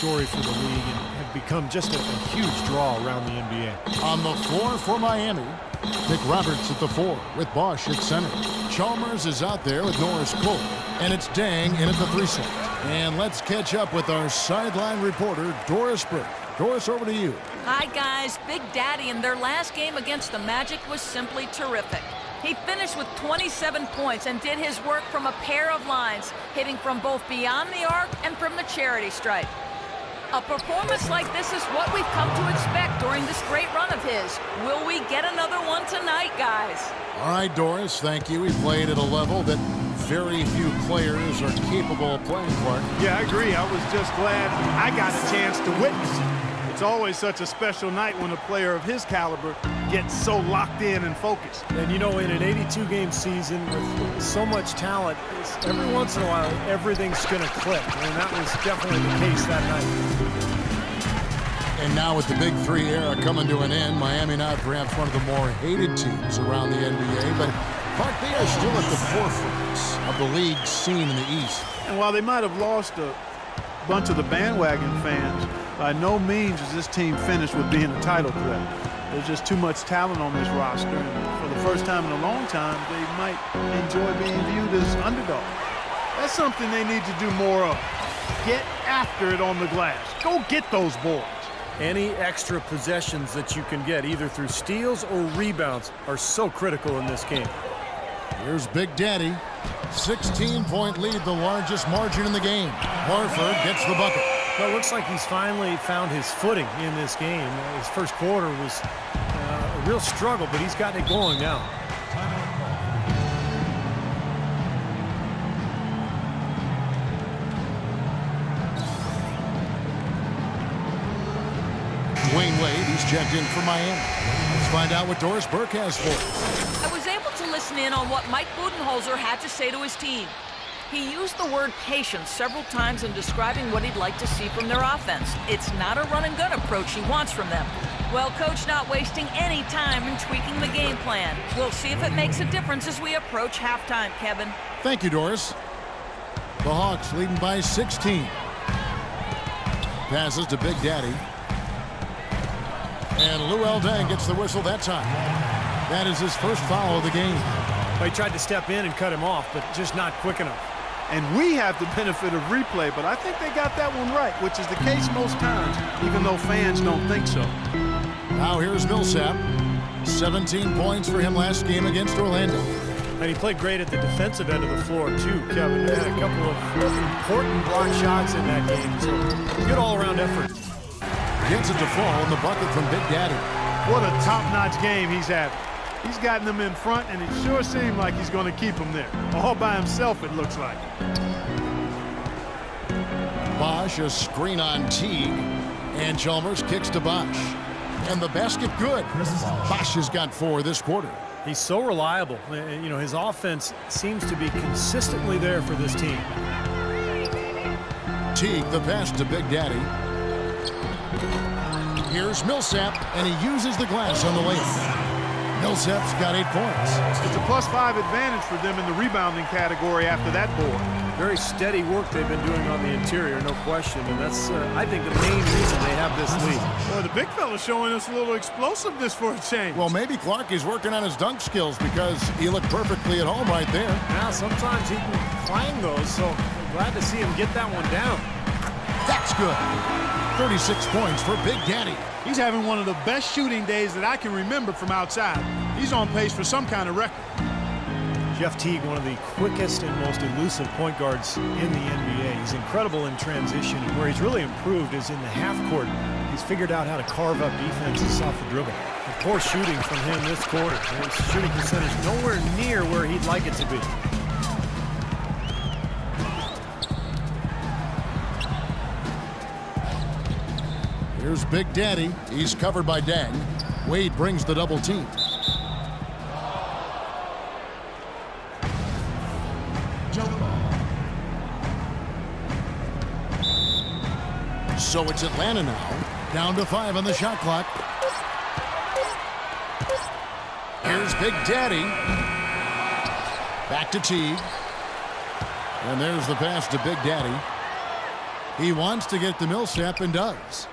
story for the league and have become just a huge draw around the NBA. On the floor for Miami, Nick Roberts at the 4 with Bosch at center. Chalmers is out there with Norris Cole, and it's Dang in at the 3 slot. And let's catch up with our sideline reporter, Doris Burke. Doris, over to you. Hi, guys. Big Daddy in their last game against the Magic was simply terrific. He finished with 27 points and did his work from a pair of lines, hitting from both beyond the arc and from the charity stripe. A performance like this is what we've come to expect during this great run of his. Will we get another one tonight, guys? All right, Doris, thank you. He played at a level that very few players are capable of playing, Clark. Yeah, I agree. I was just glad I got a chance to witness it. It's always such a special night when a player of his caliber gets so locked in and focused. And, you know, in an 82-game season with so much talent, every once in a while, everything's going to click. And that was definitely the case that night. And now with the Big Three era coming to an end, Miami now perhaps one of the more hated teams around the NBA. But Clark, they are still at the forefront of the league scene in the East. And while they might have lost a bunch of the bandwagon fans, by no means is this team finished with being a title threat. There's just too much talent on this roster, and for the first time in a long time, they might enjoy being viewed as underdogs. That's something they need to do more of. Get after it on the glass. Go get those boards. Any extra possessions that you can get, either through steals or rebounds, are so critical in this game. Here's Big Daddy. 16-point lead, the largest margin in the game. Horford gets the bucket. Well, it looks like he's finally found his footing in this game. His first quarter was a real struggle, but he's gotten it going now. Dwayne Wade, he's checked in for Miami. Let's find out what Doris Burke has for us. I was able to listen in on what Mike Budenholzer had to say to his team. He used the word patience several times in describing what he'd like to see from their offense. It's not a run-and-gun approach he wants from them. Well, Coach not wasting any time in tweaking the game plan. We'll see if it makes a difference as we approach halftime, Kevin. Thank you, Doris. The Hawks leading by 16. Passes to Big Daddy. And Luol Deng gets the whistle that time. That is his first foul of the game. Well, he tried to step in and cut him off, but just not quick enough. And we have the benefit of replay, but I think they got that one right, which is the case most times, even though fans don't think so. Now here's Millsap. 17 points for him last game against Orlando. And he played great at the defensive end of the floor, too, Kevin. He had a couple of important block shots in that game, so good all-around effort. Gets it to fall in the bucket from Big Daddy. What a top-notch game he's having. He's gotten them in front, and it sure seemed like he's going to keep them there. All by himself, it looks like. Bosch, a screen on Teague. And Chalmers kicks to Bosch. And the basket good. Bosch has got 4 this quarter. He's so reliable. You know, his offense seems to be consistently there for this team. Teague, the pass to Big Daddy. Here's Millsap, and he uses the glass on the layup. Millsap's got 8 points. It's a +5 advantage for them in the rebounding category after that board. Very steady work they've been doing on the interior, no question. And that's, I think, the main reason they have this lead. Well, the big fella's showing us a little explosiveness for a change. Well, maybe Clark is working on his dunk skills because he looked perfectly at home right there. Now, sometimes he can clang those, so I'm glad to see him get that one down. That's good. 36 points for Big Daddy. He's having one of the best shooting days that I can remember from outside. He's on pace for some kind of record. Jeff Teague, one of the quickest and most elusive point guards in the NBA. He's incredible in transition, and where he's really improved is in the half court. He's figured out how to carve up defenses off the dribble. And poor shooting from him this quarter. His shooting percentage nowhere near where he'd like it to be. Here's Big Daddy. He's covered by Deng. Wade brings the double team. So it's Atlanta now. Down to 5 on the shot clock. Here's Big Daddy. Back to Teague. And there's the pass to Big Daddy. He wants to get to Millsap and does.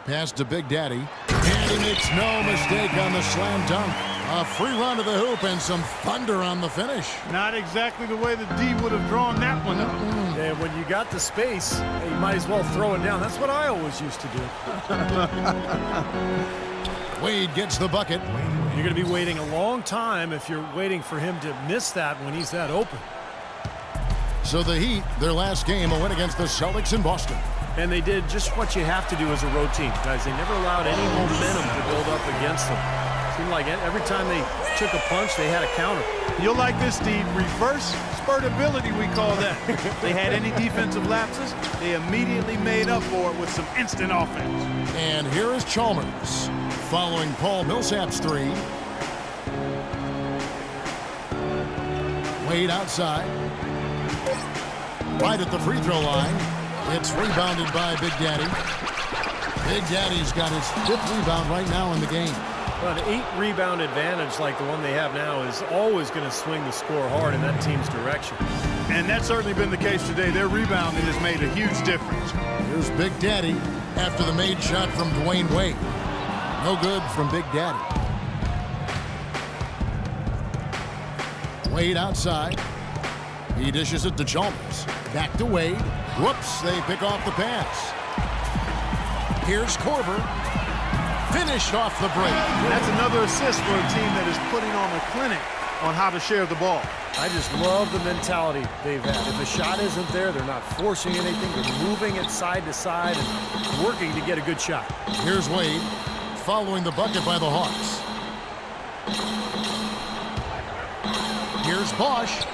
Pass to Big Daddy. And he makes no mistake on the slam dunk. A free run to the hoop and some thunder on the finish. Not exactly the way the D would have drawn that one up. And when you got the space, you might as well throw it down. That's what I always used to do. Wade gets the bucket. You're going to be waiting a long time if you're waiting for him to miss that when he's that open. So the Heat, their last game, a win against the Celtics in Boston. And they did just what you have to do as a road team, guys. They never allowed any momentum to build up against them. Seemed like every time they took a punch, they had a counter. You'll like this, Steve. Reverse spurtability, we call that. They had any defensive lapses, they immediately made up for it with some instant offense. And here is Chalmers, following Paul Millsap's three. Wade outside. Right at the free throw line. It's rebounded by Big Daddy. Big Daddy's got his 5th rebound right now in the game. But an 8-rebound advantage like the one they have now is always going to swing the score hard in that team's direction. And that's certainly been the case today. Their rebounding has made a huge difference. Here's Big Daddy after the made shot from Dwayne Wade. No good from Big Daddy. Wade outside. He dishes it to Chalmers. Back to Wade. Whoops, they pick off the pass. Here's Korver. Finished off the break. That's another assist for a team that is putting on a clinic on how to share the ball. I just love the mentality they've had. If the shot isn't there, they're not forcing anything. They're moving it side to side and working to get a good shot. Here's Wade following the bucket by the Hawks. Here's Bosch.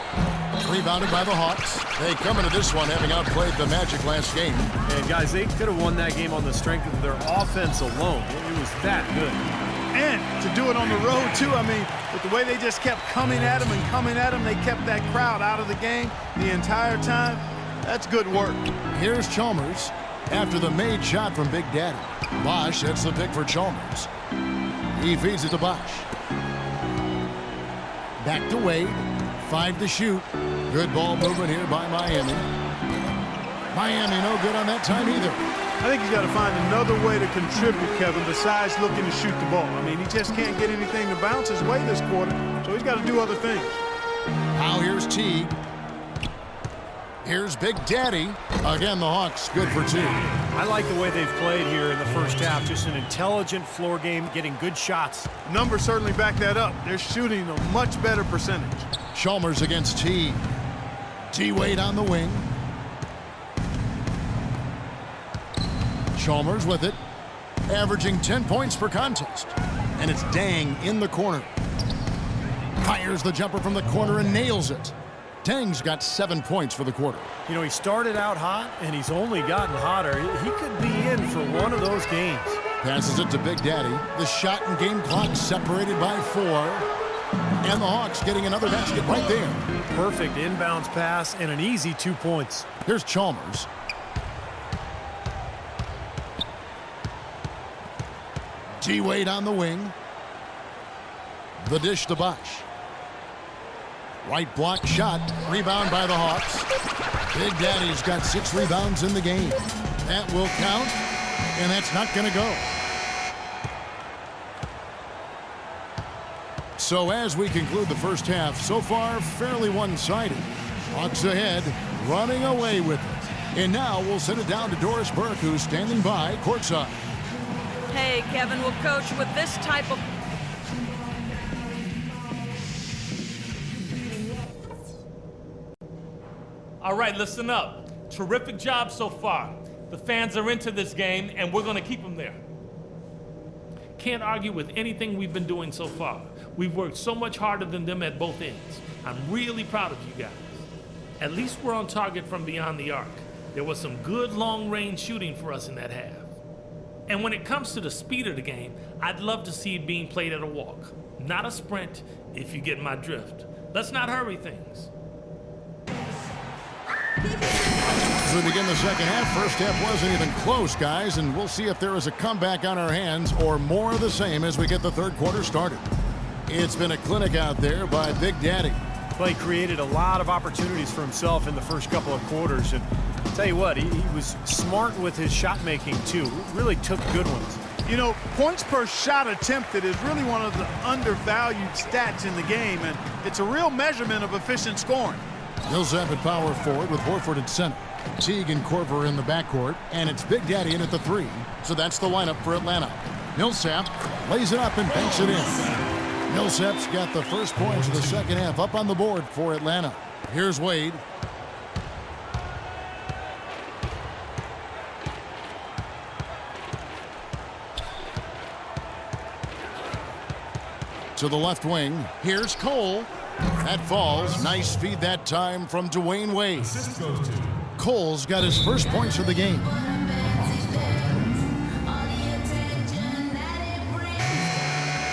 Rebounded by the Hawks. They come into this one having outplayed the Magic last game. And guys, they could have won that game on the strength of their offense alone. It was that good. And to do it on the road, too, I mean, with the way they just kept coming at them and coming at them, they kept that crowd out of the game the entire time. That's good work. Here's Chalmers after the made shot from Big Daddy. Bosch, that's the pick for Chalmers. He feeds it to Bosch. Back to Wade. 5 to shoot. Good ball movement here by Miami. Miami no good on that time either. I think he's got to find another way to contribute, Kevin, besides looking to shoot the ball. I mean, he just can't get anything to bounce his way this quarter, so he's got to do other things. Now here's Teague. Here's Big Daddy. Again, the Hawks good for 2. I like the way they've played here in the first half. Just an intelligent floor game, getting good shots. Numbers certainly back that up. They're shooting a much better percentage. Chalmers against T. T-Wade on the wing. Chalmers with it. Averaging 10 points per contest. And it's Dang in the corner. Fires the jumper from the corner and nails it. Dang's got 7 points for the quarter. You know, he started out hot, and he's only gotten hotter. He could be in for one of those games. Passes it to Big Daddy. The shot and game clock separated by 4. And the Hawks getting another basket right there. Perfect inbounds pass and an easy 2 points. Here's Chalmers. T-Wade on the wing. The dish to Bosch. Right block shot. Rebound by the Hawks. Big Daddy's got 6 rebounds in the game. That will count, and that's not going to go. So as we conclude the first half, so far fairly one-sided. Hawks ahead, running away with it. And now we'll send it down to Doris Burke, who's standing by courtside. Hey, Kevin, well, Coach, with this type of... All right, listen up. Terrific job so far. The fans are into this game, and we're going to keep them there. Can't argue with anything we've been doing so far. We've worked so much harder than them at both ends. I'm really proud of you guys. At least we're on target from beyond the arc. There was some good long-range shooting for us in that half. And when it comes to the speed of the game, I'd love to see it being played at a walk, not a sprint, if you get my drift. Let's not hurry things. As we begin the second half, first half wasn't even close, guys, and we'll see if there is a comeback on our hands or more of the same as we get the third quarter started. It's been a clinic out there by Big Daddy. Well, he created a lot of opportunities for himself in the first couple of quarters. And I'll tell you what, he was smart with his shot making, too. Really took good ones. You know, points per shot attempted is really one of the undervalued stats in the game, and it's a real measurement of efficient scoring. Millsap at power forward with Horford at center. Teague and Korver in the backcourt, and it's Big Daddy in at the 3. So that's the lineup for Atlanta. Millsap lays it up and banks it in. Millsap's got the first points of the second half up on the board for Atlanta. Here's Wade. To the left wing. Here's Cole. That falls. Nice feed that time from Dwayne Wade. Cole's got his first points of the game.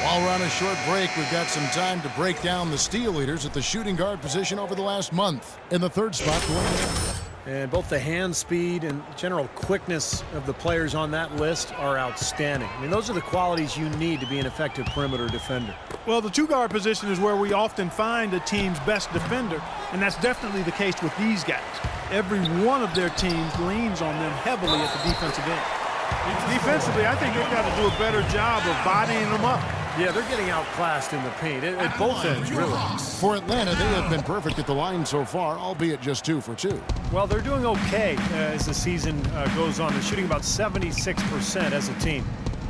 While we're on a short break, we've got some time to break down the steal leaders at the shooting guard position over the last month. In the third spot, Dwayne Wade. And both the hand speed and general quickness of the players on that list are outstanding. I mean, those are the qualities you need to be an effective perimeter defender. Well, the two-guard position is where we often find a team's best defender, and that's definitely the case with these guys. Every one of their teams leans on them heavily at the defensive end. Defensively, I think they've got to do a better job of bodying them up. Yeah, they're getting outclassed in the paint at both ends, really. For Atlanta, they have been perfect at the line so far, albeit just 2 for 2. Well, they're doing okay as the season goes on. They're shooting about 76% as a team.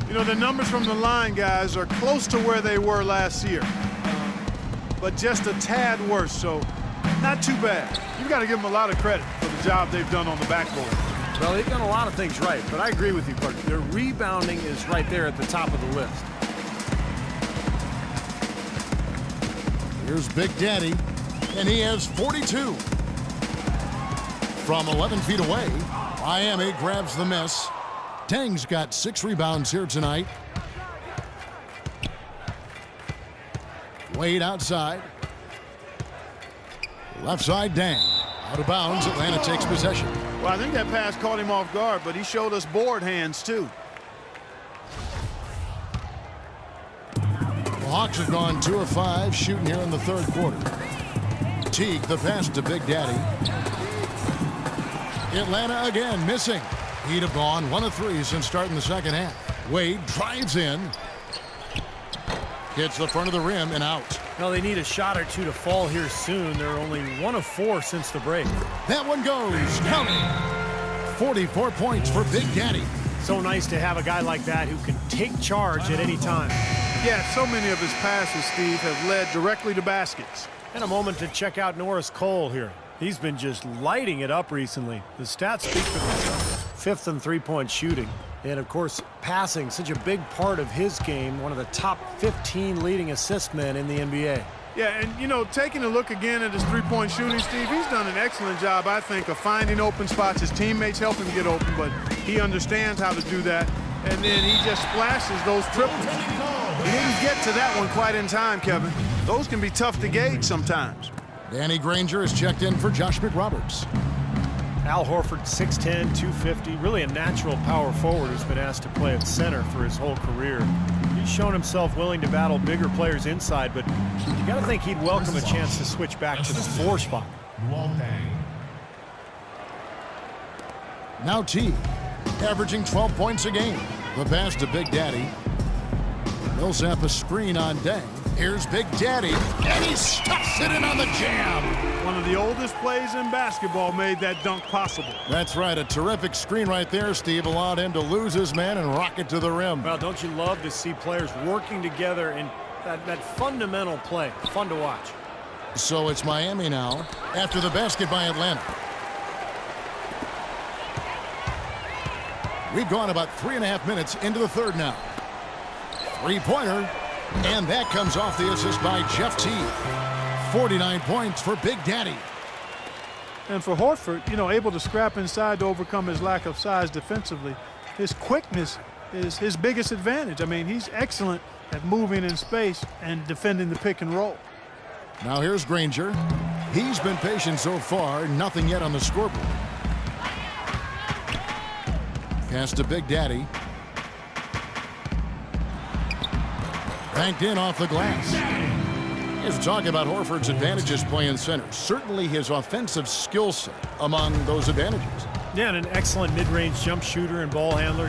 You know, the numbers from the line, guys, are close to where they were last year, but just a tad worse, so not too bad. You've got to give them a lot of credit for the job they've done on the backboard. Well, they've done a lot of things right, but I agree with you, Clark. Their rebounding is right there at the top of the list. Here's Big Daddy, and he has 42. From 11 feet away, Miami grabs the miss. Tang's got 6 rebounds here tonight. Wade outside. Left side, Dang. Out of bounds, Atlanta takes possession. Well, I think that pass caught him off guard, but he showed us board hands, too. The Hawks have gone 2 of 5 shooting here in the third quarter. Teague, the pass to Big Daddy. Atlanta again missing. He'd have gone 1 of 3 since starting the second half. Wade drives in. Hits the front of the rim and out. Well, they need a shot or two to fall here soon. They're only 1 of 4 since the break. That one goes. Counting. 44 points for Big Daddy. So nice to have a guy like that who can take charge at any time. Yeah, so many of his passes, Steve, have led directly to baskets. And a moment to check out Norris Cole here. He's been just lighting it up recently. The stats speak for themselves. 5th in three-point shooting. And, of course, passing, such a big part of his game. One of the top 15 leading assist men in the NBA. Yeah, and, you know, taking a look again at his three-point shooting, Steve, he's done an excellent job, I think, of finding open spots. His teammates help him get open, but he understands how to do that. And then he just splashes those triples. He didn't get to that one quite in time, Kevin. Those can be tough to gauge sometimes. Danny Granger is checked in for Josh McRoberts. Al Horford, 6'10", 250, really a natural power forward who's been asked to play at center for his whole career. He's shown himself willing to battle bigger players inside, but you got to think he'd welcome a chance to switch back to the 4 spot. Now Teague, averaging 12 points a game. The pass to Big Daddy. Millsap a screen on Dang. Here's Big Daddy, and he stuffs it in on the jam. One of the oldest plays in basketball made that dunk possible. That's right, a terrific screen right there, Steve. Allowed him to lose his man and rock it to the rim. Well, don't you love to see players working together in that fundamental play? Fun to watch. So it's Miami now, after the basket by Atlanta. We've gone about 3.5 minutes into the third now. Three-pointer, and that comes off the assist by Jeff Teague. 49 points for Big Daddy. And for Horford, you know, able to scrap inside to overcome his lack of size defensively. His quickness is his biggest advantage. I mean, he's excellent at moving in space and defending the pick and roll. Now here's Granger. He's been patient so far, nothing yet on the scoreboard. Pass to Big Daddy. Banked in off the glass. Here's talk about Horford's advantages playing center. Certainly his offensive skill set among those advantages. Yeah, and an excellent mid-range jump shooter and ball handler.